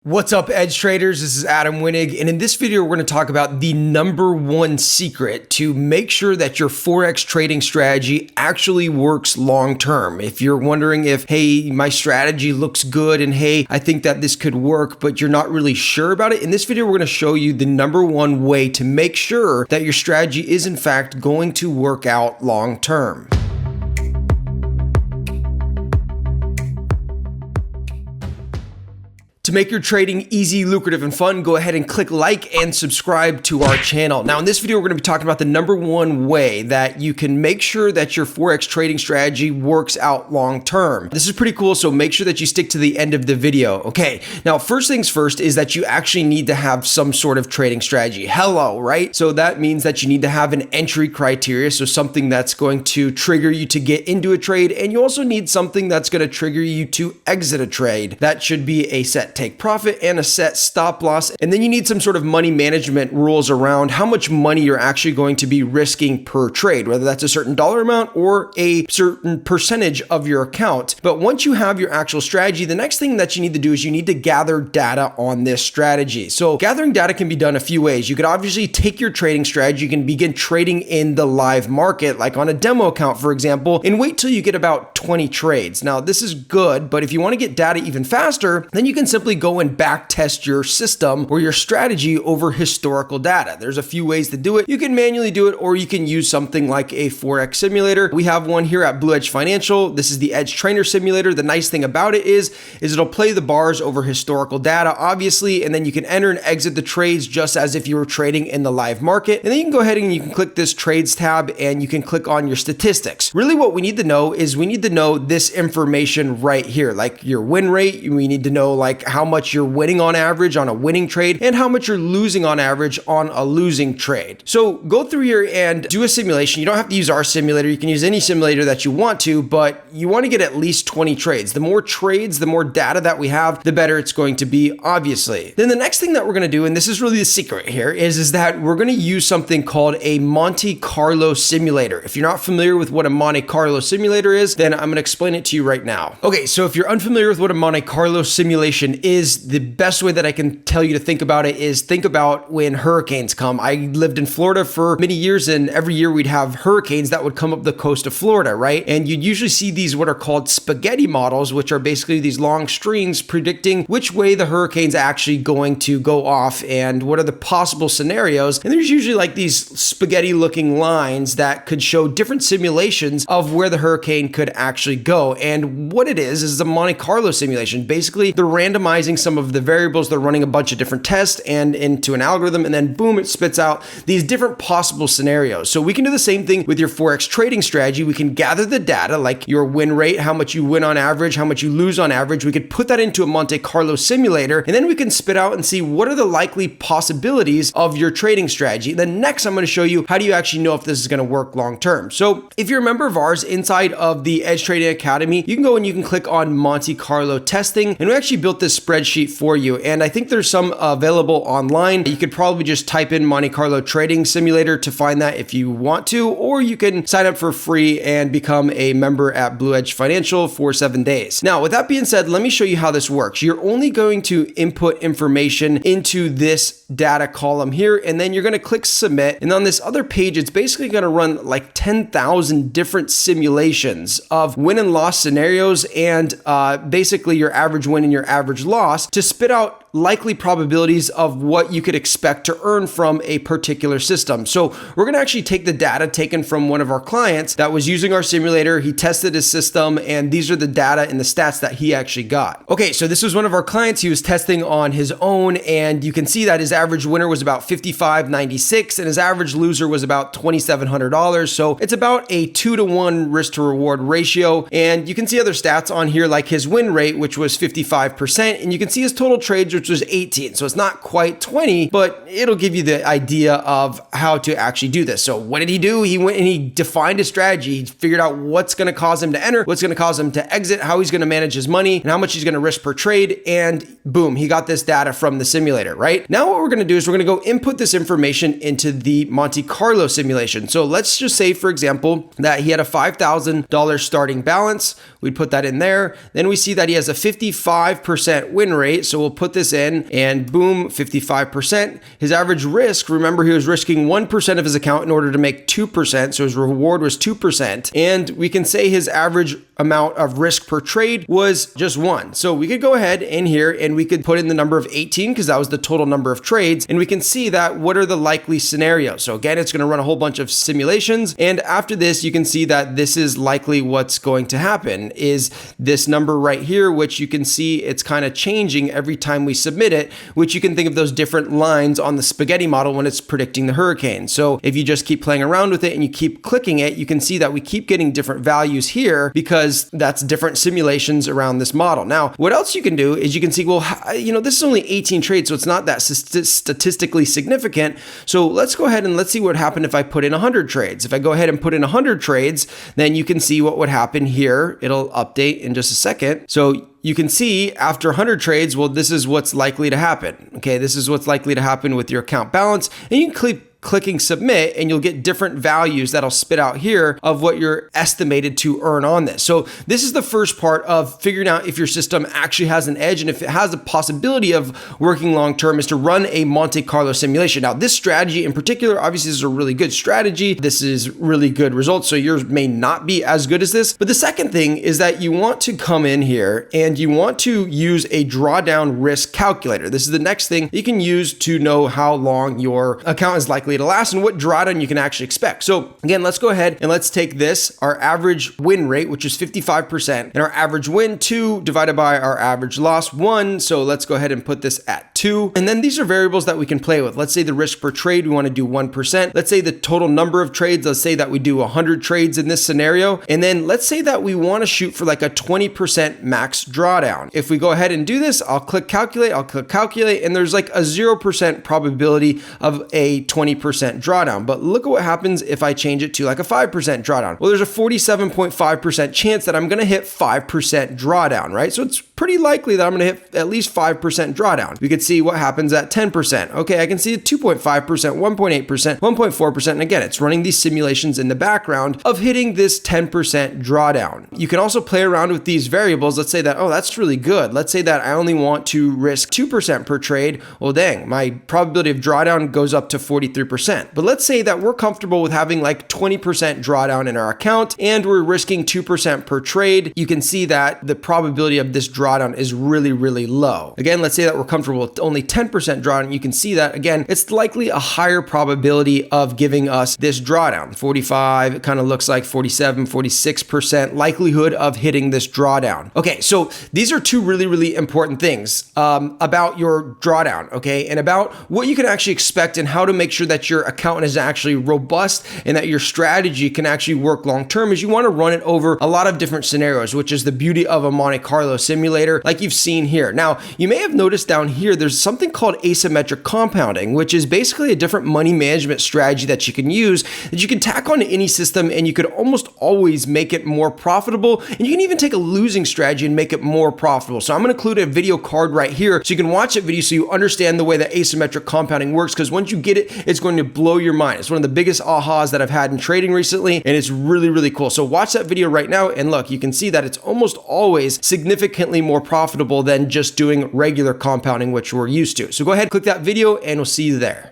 What's up, edge traders? This is Adam Winnig, and in this video, we're going to talk about the number one secret to make sure that your Forex trading strategy actually works long term. If you're wondering if, hey, my strategy looks good and hey, I think that this could work, but you're not really sure about it, in this video, we're going to show you the number one way to make sure that your strategy is in fact going to work out long term. To make your trading easy, lucrative, and fun, go ahead and click like and subscribe to our channel. Now, in this video, we're going to be talking about the number one way that you can make sure that your Forex trading strategy works out long term. This is pretty cool, so make sure that you stick to the end of the video. Okay, now, first things first is that you actually need to have some sort of trading strategy. Hello, right? So that means that you need to have an entry criteria, so something that's going to trigger you to get into a trade, and you also need something that's going to trigger you to exit a trade. That should be a set take profit and a set stop loss. And then you need some sort of money management rules around how much money you're actually going to be risking per trade, whether that's a certain dollar amount or a certain percentage of your account. But once you have your actual strategy, the next thing that you need to do is you need to gather data on this strategy. So gathering data can be done a few ways. You could obviously take your trading strategy, you can begin trading in the live market, like on a demo account, for example, and wait till you get about 20 trades. Now, this is good, but if you want to get data even faster, then you can simply go and back test your system or your strategy over historical data. There's a few ways to do it. You can manually do it, or you can use something like a Forex simulator. We have one here at Blue Edge Financial. This is the Edge Trainer Simulator. The nice thing about it is it'll play the bars over historical data, obviously, and then you can enter and exit the trades just as if you were trading in the live market. And then you can go ahead and you can click this trades tab and you can click on your statistics. Really what we need to know is we need to know this information right here, like your win rate. We need to know like how much you're winning on average on a winning trade and how much you're losing on average on a losing trade. So go through here and do a simulation. You don't have to use our simulator. You can use any simulator that you want to, but you want to get at least 20 trades. The more trades, the more data that we have, the better it's going to be, obviously. Then the next thing that we're going to do, and this is really the secret here, is that we're going to use something called a Monte Carlo Simulator. If you're not familiar with what a Monte Carlo Simulator is, then I'm going to explain it to you right now. Okay, so if you're unfamiliar with what a Monte Carlo Simulation is, the best way that I can tell you to think about it is think about when hurricanes come. I lived in Florida for many years, and every year we'd have hurricanes that would come up the coast of Florida, right? And you'd usually see these what are called spaghetti models, which are basically these long strings predicting which way the hurricane's actually going to go off and what are the possible scenarios. And there's usually like these spaghetti looking lines that could show different simulations of where the hurricane could actually go. And what it is a Monte Carlo simulation. Basically, they're randomizing some of the variables. They're running a bunch of different tests and into an algorithm, and then boom, it spits out these different possible scenarios. So we can do the same thing with your Forex trading strategy. We can gather the data like your win rate, how much you win on average, how much you lose on average. We could put that into a Monte Carlo simulator, and then we can spit out and see what are the likely possibilities of your trading strategy. Then next, I'm going to show you how do you actually know if this is going to work long term. So if you're a member of ours inside of the Edge Trading Academy, you can go and you can click on Monte Carlo testing, and we actually built this spreadsheet for you. And I think there's some available online. You could probably just type in Monte Carlo Trading Simulator to find that if you want to, or you can sign up for free and become a member at Blue Edge Financial for 7 days. Now, with that being said, let me show you how this works. You're only going to input information into this data column here, and then you're going to click submit. And on this other page, it's basically going to run like 10,000 different simulations of win and loss scenarios and basically your average win and your average loss to spit out likely probabilities of what you could expect to earn from a particular system. So we're going to actually take the data taken from one of our clients that was using our simulator. He tested his system, and these are the data and the stats that he actually got. Okay, so this was one of our clients. He was testing on his own, and you can see that his average winner was about $55.96 and his average loser was about $2,700. So it's about a 2-to-1 risk to reward ratio. And you can see other stats on here like his win rate, which was 55%, and you can see his total trades, which was 18. So it's not quite 20, but it'll give you the idea of how to actually do this. So what did he do? He went and he defined a strategy. He figured out what's going to cause him to enter, what's going to cause him to exit, how he's going to manage his money, and how much he's going to risk per trade. And boom, he got this data from the simulator, right? Now what we're going to do is we're going to go input this information into the Monte Carlo simulation. So let's just say, for example, that he had a $5,000 starting balance. We'd put that in there. Then we see that he has a 55% win rate. So we'll put this this in, and boom, 55%. His average risk, remember he was risking 1% of his account in order to make 2%, so his reward was 2%. And we can say his average amount of risk per trade was just 1. So we could go ahead in here and we could put in the number of 18 because that was the total number of trades. And we can see that what are the likely scenarios. So again, it's going to run a whole bunch of simulations. And after this, you can see that this is likely what's going to happen is this number right here, which you can see it's kind of changing every time we submit it, which you can think of those different lines on the spaghetti model when it's predicting the hurricane. So if you just keep playing around with it and you keep clicking it, you can see that we keep getting different values here because that's different simulations around this model. Now, what else you can do is you can see, well, this is only 18 trades, so it's not that statistically significant. So let's go ahead and let's see what happened if I put in 100 trades. If I go ahead and put in 100 trades, then you can see what would happen here. It'll update in just a second. So you can see after 100 trades, well, this is what's likely to happen. Okay, this is what's likely to happen with your account balance. And you can clicking submit and you'll get different values that'll spit out here of what you're estimated to earn on this. So this is the first part of figuring out if your system actually has an edge and if it has a possibility of working long-term is to run a Monte Carlo simulation. Now this strategy in particular, obviously this is a really good strategy. This is really good results. So yours may not be as good as this. But the second thing is that you want to come in here and you want to use a drawdown risk calculator. This is the next thing you can use to know how long your account is likely to last and what drawdown you can actually expect. So again, let's go ahead and let's take this, our average win rate, which is 55%, and our average win 2 divided by our average loss 1. So let's go ahead and put this at 2. And then these are variables that we can play with. Let's say the risk per trade, we want to do 1%. Let's say the total number of trades, let's say that we do 100 trades in this scenario. And then let's say that we want to shoot for like a 20% max drawdown. If we go ahead and do this, I'll click calculate, and there's like a 0% probability of a 20% drawdown. But look at what happens if I change it to like a 5% drawdown. Well, there's a 47.5% chance that I'm going to hit 5% drawdown, right? So it's pretty likely that I'm going to hit at least 5% drawdown. We could see what happens at 10%. Okay, I can see 2.5%, 1.8%, 1.4%. And again, it's running these simulations in the background of hitting this 10% drawdown. You can also play around with these variables. Let's say that, oh, that's really good. Let's say that I only want to risk 2% per trade. Well, dang, my probability of drawdown goes up to 43%. But let's say that we're comfortable with having like 20% drawdown in our account and we're risking 2% per trade. You can see that the probability of this drawdown is really, really low. Again, let's say that we're comfortable with only 10% drawdown. You can see that again, it's likely a higher probability of giving us this drawdown. 45, it kind of looks like 47, 46% likelihood of hitting this drawdown. Okay, so these are two really, really important things about your drawdown, okay, and about what you can actually expect and how to make sure that your account is actually robust and that your strategy can actually work long term is you want to run it over a lot of different scenarios, which is the beauty of a Monte Carlo simulator like you've seen here. Now, you may have noticed down here, there's something called asymmetric compounding, which is basically a different money management strategy that you can use that you can tack on any system and you could almost always make it more profitable. And you can even take a losing strategy and make it more profitable. So I'm going to include a video card right here so you can watch that video so you understand the way that asymmetric compounding works, because once you get it, it's going to blow your mind. It's one of the biggest ahas that I've had in trading recently, and it's really, really cool. So watch that video right now, and look, you can see that it's almost always significantly more profitable than just doing regular compounding, which we're used to. So go ahead, click that video, and we'll see you there.